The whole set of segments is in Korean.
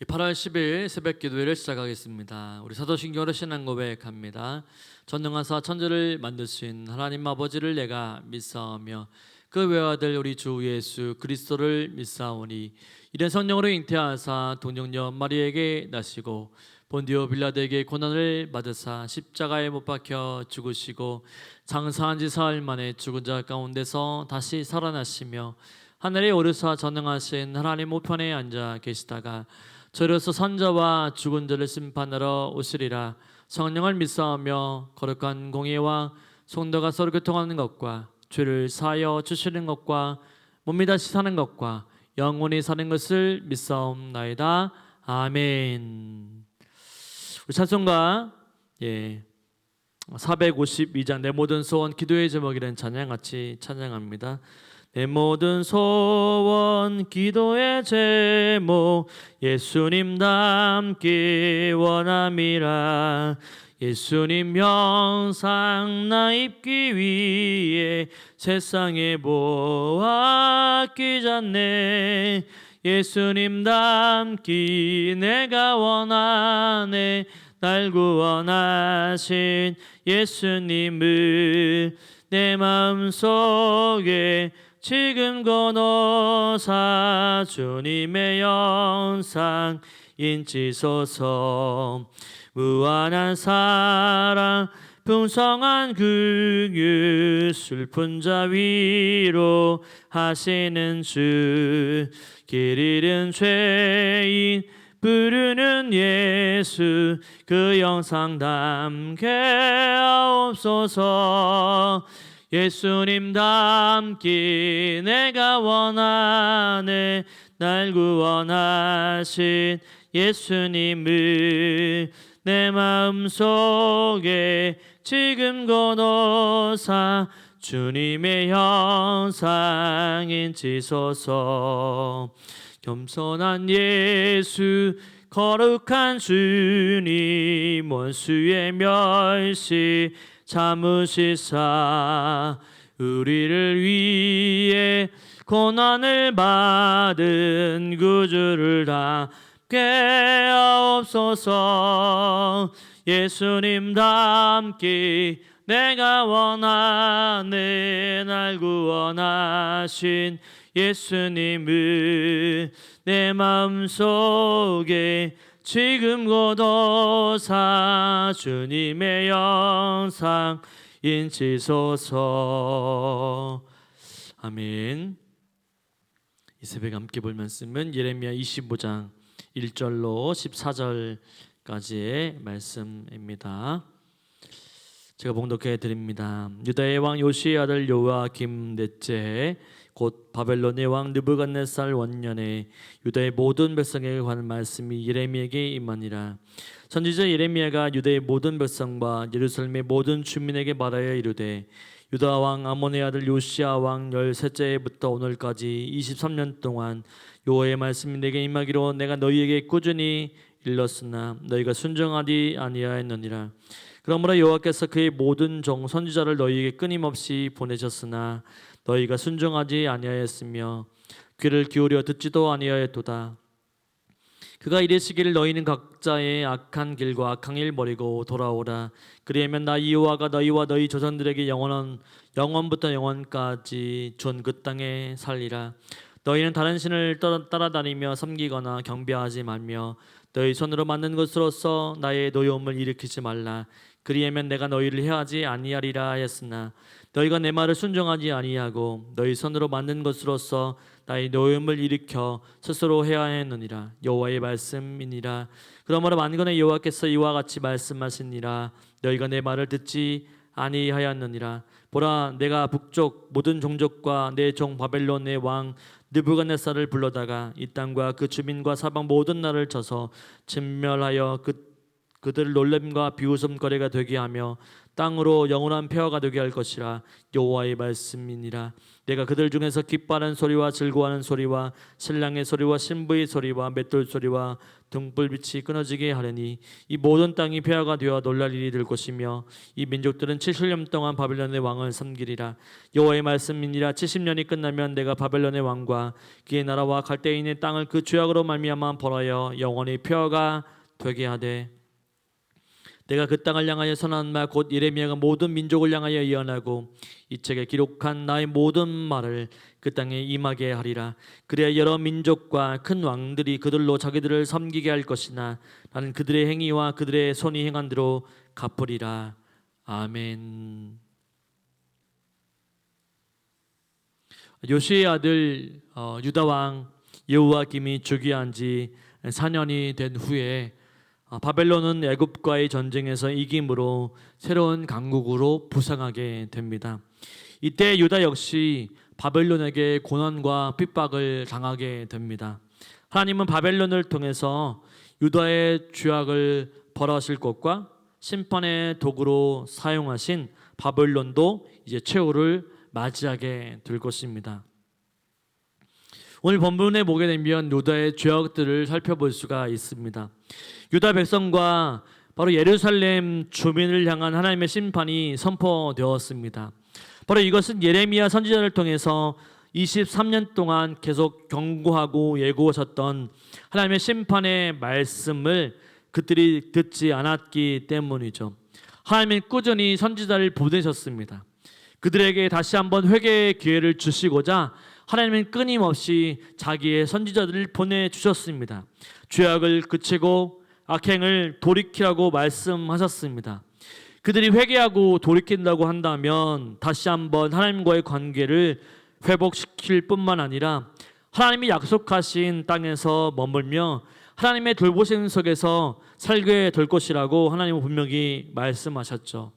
8월 10일 새벽 기도회를 시작하겠습니다. 우리 사도신경으로 신앙 고백합니다. 전능하사 천지를 만드신 하나님 아버지를 내가 믿사오며 그 외아들 우리 주 예수 그리스도를 믿사오니 이는 성령으로 잉태하사 동정녀 마리에게 나시고 본디오 빌라도에게 고난을 받으사 십자가에 못 박혀 죽으시고 장사한 지 사흘 만에 죽은 자 가운데서 다시 살아나시며 하늘에 오르사 전능하신 하나님 우편에 앉아 계시다가 저로서 선자와 죽은 자를 심판하러 오시리라. 성령을 믿사오며 거룩한 공의와 성도가 서로 교통하는 것과 죄를 사하여 주시는 것과 몸이 다시 사는 것과 영원히 사는 것을 믿사옵나이다. 아멘. 우리 찬송가 452장 내 모든 소원 기도의 제목이라는 찬양 같이 찬양합니다. 내 모든 소원 기도의 제목 예수님 닮기 원함이라. 예수님 형상 나 입기 위해 세상에 보았기 전에 예수님 닮기 내가 원하네. 날 구원하신 예수님을 내 마음속에 지금 건너사 주님의 영상 인치소서. 무한한 사랑 풍성한 긍휼 슬픈 자 위로 하시는 주. 길 잃은 죄인 부르는 예수 그 영상 담게 하옵소서. 예수님 닮기 내가 원하네. 날 구원하신 예수님을 내 마음속에 지금 건너사 주님의 형상 인치소서. 겸손한 예수 거룩한 주님 원수의 멸시 참으시사 우리를 위해 고난을 받은 구주를 담게 하옵소서. 예수님 닮기 내가 원하네. 날 구원하신 예수님을 내 마음속에 지금 고도사 주님의 영상 인치소서. 아멘. 이 새벽에 함께 볼 말씀은 예레미야 25장 1절로 14절까지의 말씀입니다. 제가 봉독해 드립니다. 유다의 왕 요시의 아들 요아김 넷째 해 곧 바벨론의 왕 느부갓네살 원년에 유다의 모든 백성에게 관한 말씀이 예레미야에게 임하니라. 선지자 예레미야가 유다의 모든 백성과 예루살렘의 모든 주민에게 말하여 이르되 유다 왕 아몬의 아들 요시야 왕 13째 해부터 오늘까지 23년 동안 여호와의 말씀이 내게 임하기로 내가 너희에게 꾸준히 일렀으나 너희가 순종하지 아니하였느니라. 그러므로 여호와께서 그의 모든 종 선지자를 너희에게 끊임없이 보내셨으나 너희가 순종하지 아니하였으며 귀를 기울여 듣지도 아니하였도다. 그가 이르시기를 너희는 각자의 악한 길과 악한 일 버리고 돌아오라. 그리하면 나 여호와가 너희와 너희 조상들에게 영원부터 영원까지 준 그 땅에 살리라. 너희는 다른 신을 따라다니며 섬기거나 경배하지 말며 너희 손으로 만든 것으로서 나의 노여움을 일으키지 말라. 그리하면 내가 너희를 해하지 아니하리라 하였으나 너희가 내 말을 순종하지 아니하고 너희 손으로 만든 것으로서 나의 노여움을 일으켜 스스로 해하였느니라. 여호와의 말씀이니라. 그러므로 만군의 여호와께서 이와 같이 말씀하시니라. 너희가 내 말을 듣지 아니하였느니라. 보라, 내가 북쪽 모든 종족과 내 종 바벨론의 왕 느부갓네살을 불러다가 이 땅과 그 주민과 사방 모든 나라를 쳐서 진멸하여 그 그들을 놀램과 비웃음거리가 되게 하며 땅으로 영원한 폐허가 되게 할 것이라. 여호와의 말씀이니라. 내가 그들 중에서 기뻐하는 소리와 즐거워하는 소리와 신랑의 소리와 신부의 소리와 맷돌 소리와 등불빛이 끊어지게 하려니 이 모든 땅이 폐허가 되어 놀랄 일이 될 것이며 이 민족들은 70년 동안 바벨론의 왕을 섬기리라. 여호와의 말씀이니라. 70년이 끝나면 내가 바벨론의 왕과 그의 나라와 갈대인의 땅을 그 죄악으로 말미암아 벌하여 영원히 폐허가 되게 하되 내가 그 땅을 향하여 선한 말 곧 예레미야가 모든 민족을 향하여 예언하고 이 책에 기록한 나의 모든 말을 그 땅에 임하게 하리라. 그래야 여러 민족과 큰 왕들이 그들로 자기들을 섬기게 할 것이나 나는 그들의 행위와 그들의 손이 행한 대로 갚으리라. 아멘. 요시의 아들 유다 왕 여호야김이 즉위한 지 4년이 된 후에 바벨론은 애굽과의 전쟁에서 이김으로 새로운 강국으로 부상하게 됩니다. 이때 유다 역시 바벨론에게 고난과 핍박을 당하게 됩니다. 하나님은 바벨론을 통해서 유다의 죄악을 벌하실 것과 심판의 도구로 사용하신 바벨론도 이제 최후를 맞이하게 될 것입니다. 오늘 본문에 보게 되면 유다의 죄악들을 살펴볼 수가 있습니다. 유다 백성과 바로 예루살렘 주민을 향한 하나님의 심판이 선포되었습니다. 바로 이것은 예레미야 선지자를 통해서 23년 동안 계속 경고하고 예고하셨던 하나님의 심판의 말씀을 그들이 듣지 않았기 때문이죠. 하나님은 꾸준히 선지자를 보내셨습니다. 그들에게 다시 한번 회개의 기회를 주시고자 하나님은 끊임없이 자기의 선지자들을 보내주셨습니다. 죄악을 그치고 악행을 돌이키라고 말씀하셨습니다. 그들이 회개하고 돌이킨다고 한다면 다시 한번 하나님과의 관계를 회복시킬 뿐만 아니라 하나님이 약속하신 땅에서 머물며 하나님의 돌보심 속에서 살게 될 것이라고 하나님은 분명히 말씀하셨죠.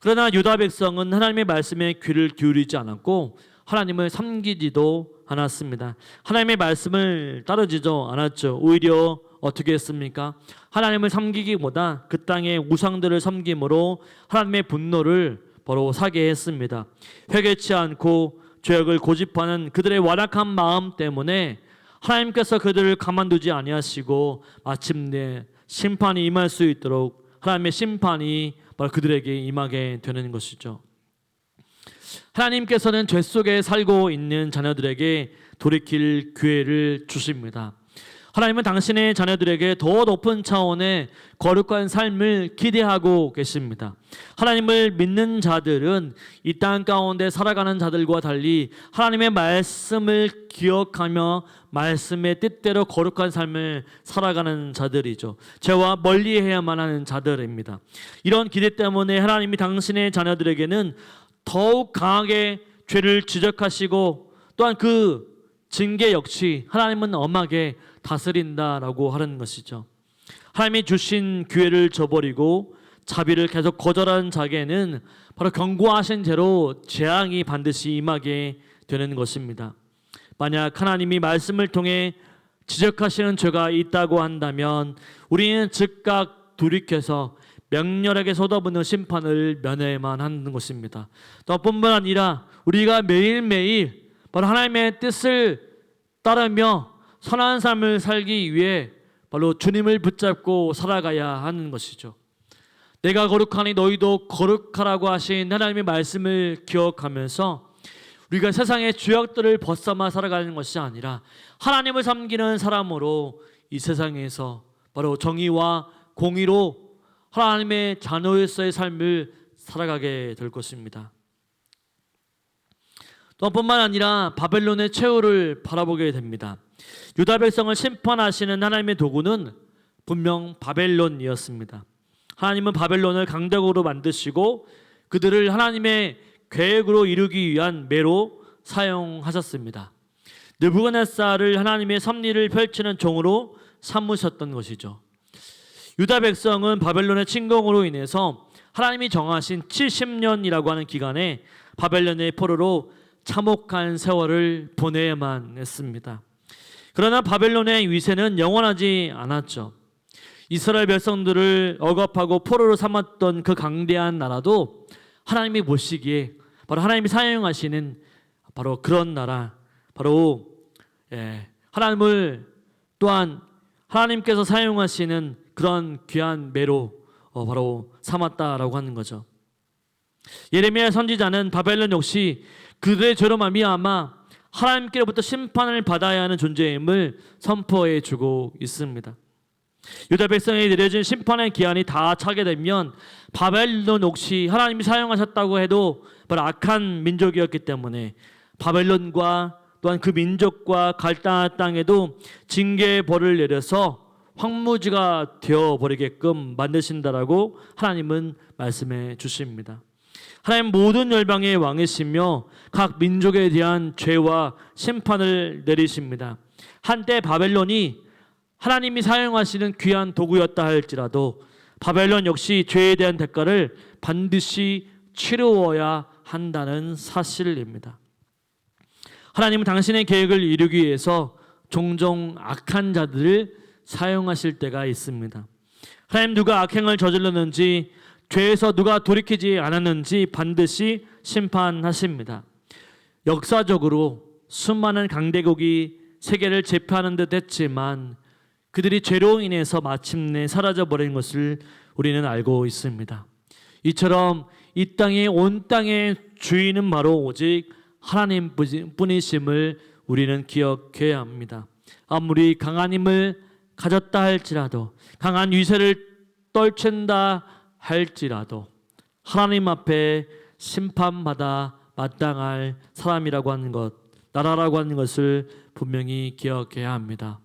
그러나 유다 백성은 하나님의 말씀에 귀를 기울이지 않았고 하나님을 섬기지도 않았습니다. 하나님의 말씀을 따르지도 않았죠. 오히려 어떻게 했습니까? 하나님을 섬기기보다 그 땅의 우상들을 섬김으로 하나님의 분노를 바로 사게 했습니다. 회개치 않고 죄악을 고집하는 그들의 완악한 마음 때문에 하나님께서 그들을 가만두지 아니하시고 마침내 심판이 임할 수 있도록 하나님의 심판이 바로 그들에게 임하게 되는 것이죠. 하나님께서는 죄 속에 살고 있는 자녀들에게 돌이킬 기회를 주십니다. 하나님은 당신의 자녀들에게 더 높은 차원의 거룩한 삶을 기대하고 계십니다. 하나님을 믿는 자들은 이 땅 가운데 살아가는 자들과 달리 하나님의 말씀을 기억하며 말씀의 뜻대로 거룩한 삶을 살아가는 자들이죠. 죄와 멀리해야만 하는 자들입니다. 이런 기대 때문에 하나님이 당신의 자녀들에게는 더욱 강하게 죄를 지적하시고 또한 그 징계 역시 하나님은 엄하게 다스린다라고 하는 것이죠. 하나님이 주신 기회를 저버리고 자비를 계속 거절하는 자에게는 바로 경고하신 대로 재앙이 반드시 임하게 되는 것입니다. 만약 하나님이 말씀을 통해 지적하시는 죄가 있다고 한다면 우리는 즉각 돌이켜서 명렬하게 쏟아붓는 심판을 면해야만 하는 것입니다. 또 뿐만 아니라 우리가 매일매일 바로 하나님의 뜻을 따르며 선한 삶을 살기 위해 바로 주님을 붙잡고 살아가야 하는 것이죠. 내가 거룩하니 너희도 거룩하라고 하신 하나님의 말씀을 기억하면서 우리가 세상의 죄악들을 벗삼아 살아가는 것이 아니라 하나님을 섬기는 사람으로 이 세상에서 바로 정의와 공의로 하나님의 자녀로서의 삶을 살아가게 될 것입니다. 또 뿐만 아니라 바벨론의 최후를 바라보게 됩니다. 유다 백성을 심판하시는 하나님의 도구는 분명 바벨론이었습니다. 하나님은 바벨론을 강대국으로 만드시고 그들을 하나님의 계획으로 이루기 위한 매로 사용하셨습니다. 느부갓네살을 하나님의 섭리를 펼치는 종으로 삼으셨던 것이죠. 유다 백성은 바벨론의 침공으로 인해서 하나님이 정하신 70년이라고 하는 기간에 바벨론의 포로로 참혹한 세월을 보내야만 했습니다. 그러나 바벨론의 위세는 영원하지 않았죠. 이스라엘 백성들을 억압하고 포로로 삼았던 그 강대한 나라도 하나님이 보시기에 바로 하나님이 사용하시는 바로 그런 나라, 바로 하나님을 또한 하나님께서 사용하시는 그런 귀한 매로 바로 삼았다라고 하는 거죠. 예레미야 선지자는 바벨론 역시 그들의 죄로 말미암아 하나님께로부터 심판을 받아야 하는 존재임을 선포해 주고 있습니다. 유다 백성에 내려진 심판의 기한이 다 차게 되면 바벨론 역시 하나님이 사용하셨다고 해도 바로 악한 민족이었기 때문에 바벨론과 또한 그 민족과 갈대아 땅에도 징계의 벌을 내려서 황무지가 되어버리게끔 만드신다라고 하나님은 말씀해 주십니다. 하나님 모든 열방의 왕이시며 각 민족에 대한 죄와 심판을 내리십니다. 한때 바벨론이 하나님이 사용하시는 귀한 도구였다 할지라도 바벨론 역시 죄에 대한 대가를 반드시 치루어야 한다는 사실입니다. 하나님은 당신의 계획을 이루기 위해서 종종 악한 자들을 사용하실 때가 있습니다. 하나님 누가 악행을 저질렀는지 죄에서 누가 돌이키지 않았는지 반드시 심판하십니다. 역사적으로 수많은 강대국이 세계를 제패하는 듯 했지만 그들이 죄로 인해서 마침내 사라져버린 것을 우리는 알고 있습니다. 이처럼 이 땅의 온 땅의 주인은 바로 오직 하나님 뿐이심을 우리는 기억해야 합니다. 아무리 강한 힘을 가졌다 할지라도 강한 위세를 떨친다 할지라도 하나님 앞에 심판받아 마땅할 사람이라고 하는 것, 나라라고 하는 것을 분명히 기억해야 합니다.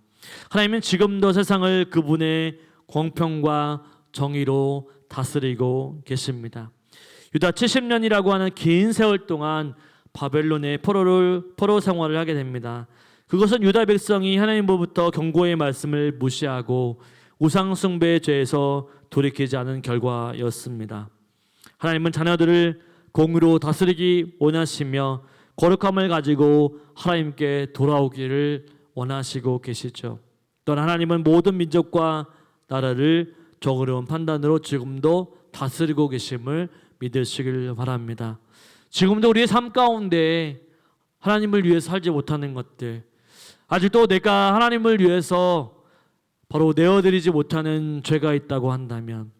하나님은 지금도 세상을 그분의 공평과 정의로 다스리고 계십니다. 유다 70년이라고 하는 긴 세월 동안 바벨론의 포로 생활을 하게 됩니다. 그것은 유다 백성이 하나님으로부터 경고의 말씀을 무시하고 우상 숭배의 죄에서 돌이키지 않은 결과였습니다. 하나님은 자녀들을 공의로 다스리기 원하시며 거룩함을 가지고 하나님께 돌아오기를 원하시고 계시죠. 또한 하나님은 모든 민족과 나라를 정의로운 판단으로 지금도 다스리고 계심을 믿으시길 바랍니다. 지금도 우리의 삶 가운데 하나님을 위해서 살지 못하는 것들, 아직도 내가 하나님을 위해서 바로 내어드리지 못하는 죄가 있다고 한다면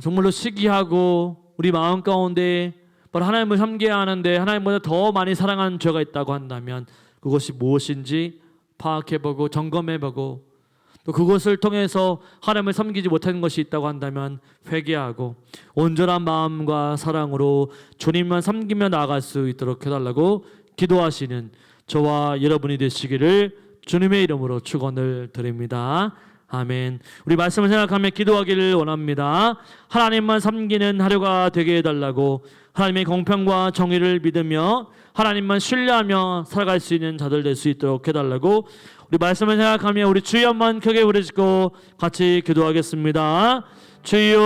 정말로 시기하고 우리 마음 가운데 바로 하나님을 섬겨야 하는데 하나님보다 더 많이 사랑하는 죄가 있다고 한다면 그것이 무엇인지 파악해보고 점검해보고 또 그것을 통해서 하나님을 섬기지 못하는 것이 있다고 한다면 회개하고 온전한 마음과 사랑으로 주님만 섬기며 나아갈 수 있도록 해달라고 기도하시는 저와 여러분이 되시기를 주님의 이름으로 축원을 드립니다. 아멘. 우리 말씀을 생각하며 기도하기를 원합니다. 하나님만 섬기는 하루가 되게 해달라고 하나님의 공평과 정의를 믿으며 하나님만 신뢰하며 살아갈 수 있는 자들 될 수 있도록 해달라고 우리 말씀을 생각하며 우리 주여 한번 크게 부르시고 같이 기도하겠습니다. 주여